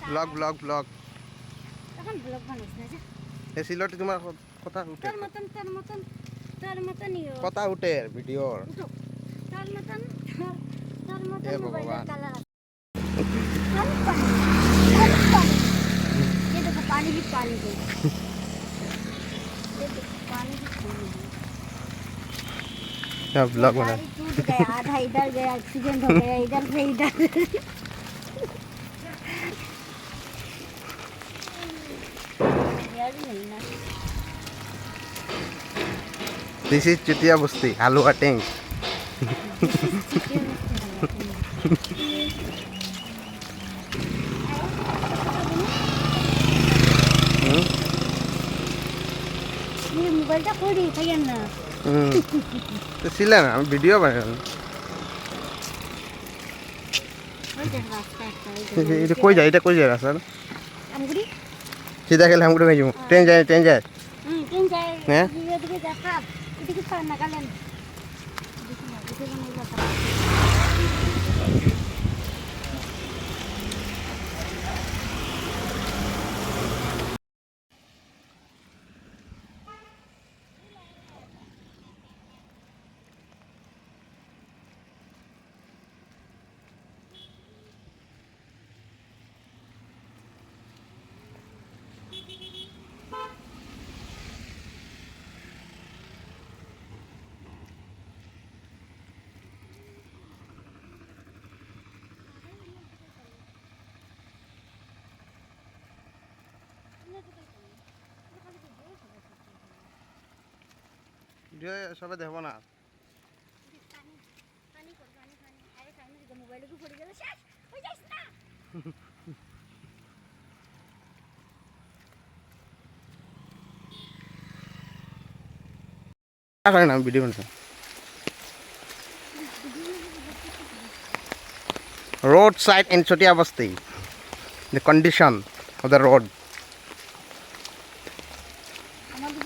Blog blog blog এখন blog বানাইছ না যা এই সিলটি তোমার কথা উঠে তোর মতন কথা উঠে ভিডিওর তোর মতন এ মোবাইলের ভগবান কালার ये देखो पानी भी पानी दे ये देखो पानी भी पानी क्या ब्लॉग बना गाड़ी टूट गया आधा इधर गया एक्सीडेंट हो गया इधर से इधर यार नहीं ना दिस इज चुतिया बस्ती आलू अटेंग ये मोबाइल टा कोई खाइए ना তো ছিল না আমি ভিডিও বানালাম এটা কই যায় স্যার আমগুড়ি সিধা গেলে আমগুড়ি হয়ে যাবো ট্রেন যায় ट्रेन जाए हैं? ये देखिए देखा इधर की नागालैंड देखिए नहीं जाता ভিডিও সবে দেখবো না মোবাইলে কি পড়ে গেল শেষ হয়ে যাস না করে না ভিডিও বানাচ্ছি road side in Chotia Basti the condition of the road আমাদের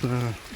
তো